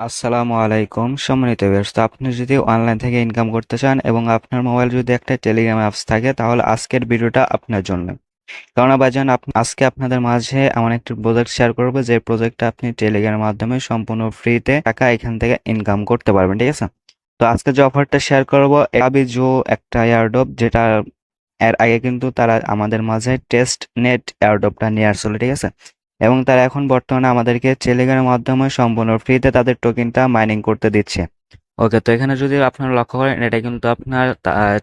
আসসালামু আলাইকুম সম্মানিত ভিউয়ার্স। তো আপনি যদি অনলাইন থেকে ইনকাম করতে চান এবং আপনার মোবাইল যদি একটা টেলিগ্রাম অ্যাপস থাকে তাহলে আজকের ভিডিওটা আপনার জন্য। কারণ ভাইজান আজকে আপনাদের মাঝে এমন একটি প্রজেক্ট শেয়ার করব যে প্রজেক্টটা আপনি টেলিগ্রামের মাধ্যমে সম্পূর্ণ ফ্রিতে টাকা এখান থেকে ইনকাম করতে পারবেন, ঠিক আছে? তো আজকে যে অফারটা শেয়ার করব আবিজো একটা এয়ারড্রপ, যেটা এর আগে কিন্তু তারা আমাদের মাঝে টেস্ট নেট এয়ারড্রপটা নিয়ে আসছিল, ঠিক আছে? এবং তারা এখন বর্তমানে আমাদেরকে টেলিগ্রামের মাধ্যমে সম্পূর্ণ ফ্রিতে তাদের টোকেনটা মাইনিং করতে দিচ্ছে। ওকে, তো এখানে যদি আপনারা লক্ষ্য করেন এটা কিন্তু আপনার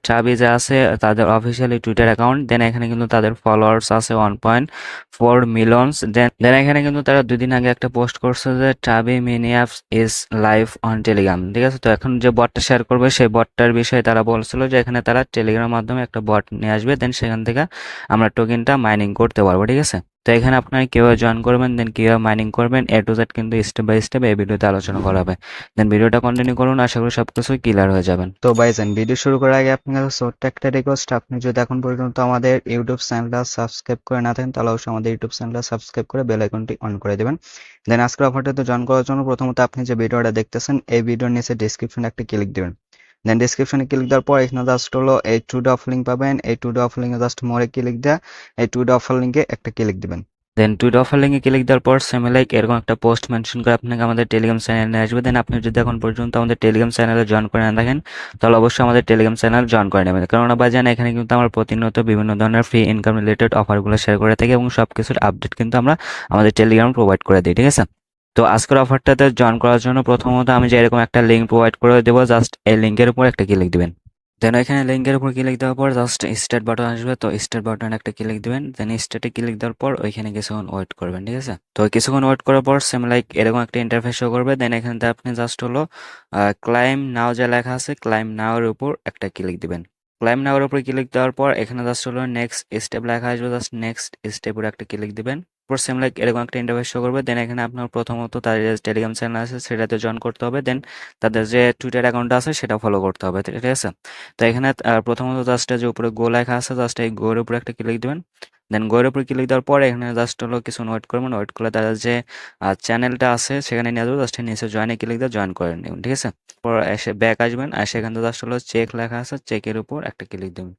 চাবি যে আছে তাদের অফিসিয়ালি টুইটার অ্যাকাউন্ট। দেন এখানে কিন্তু তাদের ফলোয়ার্স আছে 1.4 মিলিয়ন। দেন এখানে কিন্তু তারা 2 দিন আগে একটা পোস্ট করছে যে চাবি mini apps is live on Telegram, ঠিক আছে? তো এখন যে বটটা শেয়ার করবে সেই বটটার বিষয়ে তারা বলছিল যে এখানে তারা টেলিগ্রামের মাধ্যমে একটা বট নিয়ে আসবে, দেন সেখান থেকে আমরা টোকেনটা মাইনিং করতে পারবো, ঠিক আছে? তো এখানে আপনারা কিভাবে জয়েন করবেন, দেন কিভাবে মাইনিং করবেন, এ টু জেড কিন্তু স্টেপ বাই স্টেপ এই ভিডিওতে আলোচনা করা হবে। দেন ভিডিওটা কন্টিনিউ করুন, আশা করি সবকিছু ক্লিয়ার হয়ে যাবেন। তো ভাইজান, ভিডিও শুরু করার আগে আপনার কাছে ছোট্ট একটা রিকোয়েস্ট, আপনি যদি এখন পর্যন্ত আমাদের ইউটিউব চ্যানেলটা সাবস্ক্রাইব করে না থাকেন তাহলে অবশ্যই আমাদের ইউটিউব চ্যানেলটা সাবস্ক্রাইব করে বেল আইকনটি অন করে দেবেন। দেন আজকের অফারটাতে জয়েন করার জন্য প্রথমত আপনি যে ভিডিওটা দেখতেছেন এই ভিডিওর নিচে ডেসক্রিপশনে একটা ক্লিক দিবেন। দেন ডেসক্রিপশনে ক্লিক দেওয়ার পর এখানে জাস্ট হলো এই টু ডে অফ লিঙ্ক পাবেন। এই টু ডে অফ লিঙ্কে জাস্ট মোরে ক্লিক দেয়া এই টু ডে অফার লিঙ্কে একটা ক্লিক দিবেন। দেন টুইট অফার লিঙ্কে ক্লিক দেওয়ার পর সেমে লাইক এরকম একটা পোস্ট মেনশন করে আপনাকে আমাদের টেলিগ্রাম চ্যানেলে আসবে। দেন আপনি যদি এখন পর্যন্ত আমাদের টেলিগ্রাম চ্যানেলে জয়েন করে না থাকেন তাহলে অবশ্যই আমাদের টেলিগ্রাম চ্যানেল জয়েন করে নেবেন। কারণ ভাইজান এখানে কিন্তু আমরা প্রতিনিয়ত বিভিন্ন ধরনের ফ্রি ইনকাম রিলেটেড অফারগুলো শেয়ার করে থাকি এবং সব কিছুর আপডেট কিন্তু আমরা আমাদের টেলিগ্রাম প্রোভাইড করে দিই, ঠিক আছে? তো আজকের অফারটাতে জয়েন করার জন্য প্রথমত আমি যে এরকম একটা লিঙ্ক প্রোভাইড করে দেবো, জাস্ট এই লিঙ্কের উপর একটা ক্লিক দিবেন। দেন এখানে লিঙ্কের উপর ক্লিক দেওয়ার পর জাস্ট স্টার্ট বাটন আসবে, তো স্টার্ট বাটন একটা ক্লিক দিবেন। দেন স্টার্টে ক্লিক দেওয়ার পর ওইখানে কিছুক্ষণ ওয়েট করবেন, ঠিক আছে? তো কিছুক্ষণ ওয়েট করার পর সেম লাইক এরকম একটা ইন্টারফেস শো করবে। দেন এখানে আপনি জাস্ট হলো ক্লাইম নাও যে লেখা আছে ক্লাইম নাও এর উপর একটা ক্লিক দিবেন। ক্লাইম নাও এর উপর ক্লিক দেওয়ার পর এখানে জাস্ট হলো নেক্সট স্টেপ লেখা আসবে, জাস্ট নেক্সট স্টেপের একটা ক্লিক দিবেন। পর সেম লাইক এরকম একটা ইন্টারফেস শো করবে। দেন এখানে আপনার প্রথমত তাদের যে টেলিগ্রাম চ্যানেল আছে সেটাতে জয়েন করতে হবে। দেন তাদের যে টুইটার অ্যাকাউন্ট আছে সেটা ফলো করতে হবে, ঠিক আছে? তো এখানে প্রথমত জাস্ট যে উপরে গো লেখা আছে জাস্ট এই গোর উপরে একটা ক্লিক দিবেন। দেন গোর উপরে ক্লিক দেওয়ার পরে এখানে জাস্ট হলো কিছু ওয়েট করবেন। ওয়েট করলে তাদের যে চ্যানেলটা আছে সেখানে নিয়ে যাবো, জাস্ট নিচে জয়েনে ক্লিক দিয়ে জয়েন করে নেবেন, ঠিক আছে? পর এসে ব্যাক আসবেন আর সেখানে জাস্ট হলো চেক লেখা আছে চেকের উপর একটা ক্লিক দেবেন।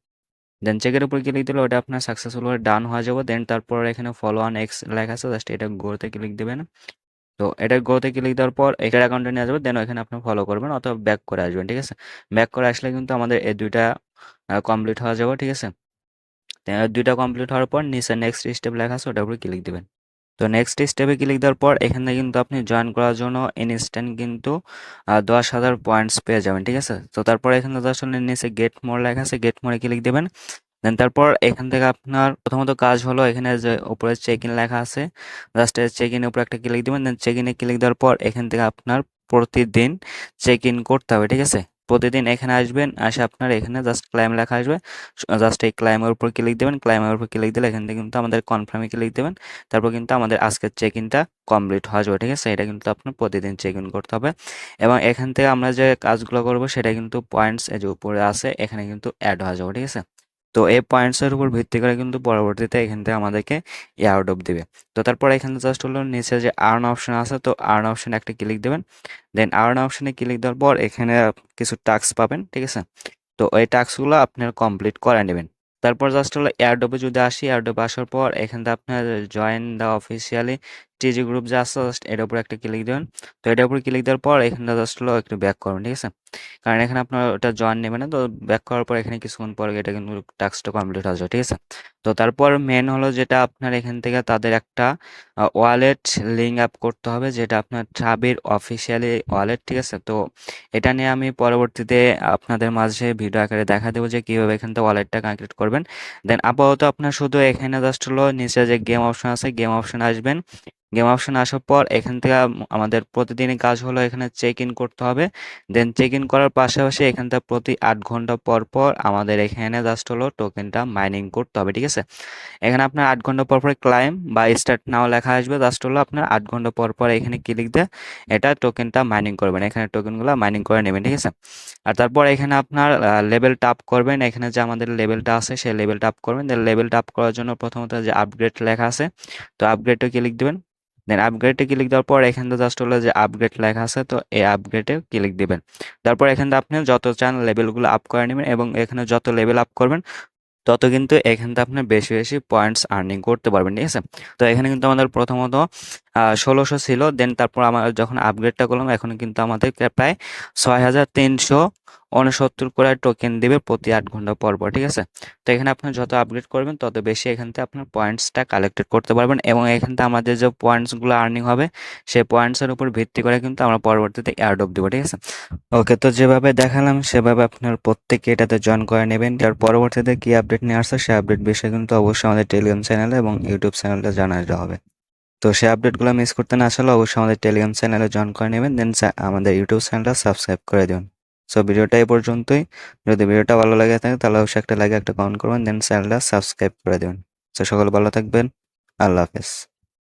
দেন চেকের উপর ক্লিক দিলে ওটা আপনার সাকসেসফুল হয়ে ডান হয়ে যাবে। দেন তারপর এখানে ফলো অন এক্স লেখা আছে জাস্ট এটা গোতে ক্লিক দিবেন। তো এটা গোতে ক্লিক দেওয়ার পর এটার অ্যাকাউন্টে নিয়ে যাবে। দেন ওইখানে আপনি ফলো করবেন অথবা ব্যাক করে আসবেন, ঠিক আছে? ব্যাক করে আসলে কিন্তু আমাদের এই দুইটা কমপ্লিট হয়ে যাবে, ঠিক আছে? দুইটা কমপ্লিট হওয়ার পর নিচে নেক্সট স্টেপ লেখা আছে ওটার উপর ক্লিক দিবেন। তো নেক্সট স্টেপে ক্লিক দেওয়ার পর এখানে কিন্তু আপনি জয়েন করার জন্য ইনস্ট্যান্ট কিন্তু 10,000 পয়েন্টস পেয়ে যাবেন, ঠিক আছে? তো তারপর এখানে আসলে নিচে গেট মোর লেখা আছে গেট মোরে ক্লিক দেবেন। দেন তারপর এখান থেকে আপনার প্রথমত কাজ হলো এখানে যে উপরে চেক ইন লেখা আছে জাস্ট চেক ইনের উপর একটা ক্লিক দিবেন। দেন চেক ইনে ক্লিক দেওয়ার পর এখান থেকে আপনার প্রতিদিন চেক ইন করতে হবে, ঠিক আছে? প্রতিদিন এখানে আসবেন, আসে আপনার এখানে জাস্ট ক্লাইম লেখা আসবে, জাস্ট এই ক্লাইমের উপর ক্লিক দেবেন। ক্লাইমের উপর ক্লিক দিলে এখান থেকে কিন্তু আমাদের কনফার্মে ক্লিক দেবেন। তারপর কিন্তু আমাদের আজকের চেক ইনটা কমপ্লিট হয়ে যাবে, ঠিক আছে? এটা কিন্তু আপনার প্রতিদিন চেক ইন করতে হবে এবং এখান থেকে আমরা যে কাজগুলো করব সেটা কিন্তু পয়েন্টস এই যে উপরে আছে এখানে কিন্তু অ্যাড হয়ে যাবে, ঠিক আছে? তো এই পয়েন্টসের উপর ভিত্তি করে কিন্তু পরবর্তীতে এখান থেকে আমাদেরকে এয়ারড্রপ দিবে। তো তারপর এখানে জাস্ট হলো নিচে যে আর্ন অপশন আছে তো আর্ন অপশনে একটা ক্লিক দেবেন। দেন আর্ন অপশনে ক্লিক দেওয়ার পর এখানে কিছু টাস্ক পাবেন, ঠিক আছে? তো এই টাস্কগুলো আপনার কমপ্লিট করে নেবেন। তারপর জাস্ট হলো এয়ারড্রপে যদি আসি, এয়ারড্রপে আসার পর এখান থেকে আপনার জয়েন দ্য অফিসিয়ালি টিজি গ্রুপ যে আছে জাস্ট এটার উপর একটা ক্লিক দেবেন। তো এটার উপর ক্লিক দেওয়ার পর এখানে জাস্ট হলো একটু ব্যাক করুন, ঠিক আছে? কারণ এখানে আপনার ওটা জয়েন নেবে না, তো ব্যাক করার পর এখানে কিছুক্ষণ পরে এটা কিন্তু টাস্কটা কমপ্লিট হয়ে যাবে, ঠিক আছে? তো তারপর মেন হলো যেটা আপনার এখান থেকে তাদের একটা ওয়ালেট লিঙ্ক আপ করতে হবে যেটা আপনার ট্রাবির অফিসিয়ালি ওয়ালেট, ঠিক আছে? তো এটা নিয়ে আমি পরবর্তীতে আপনাদের মাঝে ভিডিও আকারে দেখা দেবো যে কীভাবে এখান থেকে ওয়ালেটটা কানেক্ট করবেন। দেন আপাতত আপনার শুধু এখানে জাস্ট হলো নিচে যে গেম অপশন আছে গেম অপশন আসবেন। গেম অপশন আসার পর এখান থেকে আমাদের প্রতিদিনই কাজ হলো এখানে চেক ইন করতে হবে। দেন চেক ইন করার পাশাপাশি এখান থেকে প্রতি 8 ঘন্টা পর পর আমাদের এখানে জাস্ট হলো টোকেনটা মাইনিং করতে হবে, ঠিক আছে? এখানে আপনার 8 ঘন্টা পর পর ক্লাইম বা স্টার্ট নাও লেখা আসবে, জাস্ট হলো আপনার 8 ঘন্টা পর পর এখানে ক্লিক দিয়ে এটা টোকেনটা মাইনিং করবেন, এখানে টোকেনগুলো মাইনিং করে নেবেন, ঠিক আছে? আর তারপর এখানে আপনার লেভেল টাপ করবেন, এখানে যে আমাদের লেভেলটা আছে সেই লেভেলটা আপ করবেন। দেন লেভেলটা আপ করার জন্য প্রথমত যে আপগ্রেড লেখা আছে তো আপগ্রেডে ক্লিক দেবেন। দেন আপগ্রেডে ক্লিক দেওয়ার পর এখান থেকে জাস্ট হলো যে আপগ্রেড লেখা আছে, তো এই আপগ্রেডে ক্লিক দিবেন। তারপর এখান থেকে আপনি যত চান লেভেলগুলো আপ করে নেবেন এবং এখানে যত লেভেল আপ করবেন তত কিন্তু এখান থেকে আপনি বেশি বেশি পয়েন্টস আর্নিং করতে পারবেন, ঠিক আছে। তো এখানে কিন্তু আমাদের প্রথমত 1600 ছিল, দেন তারপর আমরা যখন আপগ্রেডটা করলাম এখন কিন্তু আমাদেরকে প্রায় 6369 করে টোকেন দিবে প্রতি 8 ঘন্টা পর পর, ঠিক আছে। তো এখানে আপনি যত আপগ্রেড করবেন তত বেশি এখান থেকে আপনার পয়েন্টসটা কালেক্টেড করতে পারবেন এবং এখান থেকে আমাদের যে পয়েন্টসগুলো আর্নিং হবে সেই পয়েন্টসের উপর ভিত্তি করে কিন্তু আমরা পরবর্তীতে এয়ারড্রপ দিব, ঠিক আছে। ওকে, তো যেভাবে দেখালাম সেভাবে আপনার প্রত্যেকে এটাতে জয়েন করে নেবেন। আর পরবর্তীতে কি আপডেট নিয়ে আসছে সেই আপডেট বিষয়ে কিন্তু অবশ্যই আমাদের টেলিগ্রাম চ্যানেলে এবং ইউটিউব চ্যানেলে জানাতে হবে। তো সেই আপডেটগুলো মিস করতে না আসলে অবশ্যই আমাদের টেলিগ্রাম চ্যানেলে জয়েন করে নেবেন, দেন আমাদের ইউটিউব চ্যানেলটা সাবস্ক্রাইব করে দেবেন। সো ভিডিওটা এই পর্যন্তই। যদি ভিডিওটা ভালো লাগে থাকে তাহলে অবশ্যই একটা লাইক একটা কমেন্ট করবেন, দেন চ্যানেলটা সাবস্ক্রাইব করে দেবেন। সো সকলে ভালো থাকবেন। আল্লাহ হাফেজ।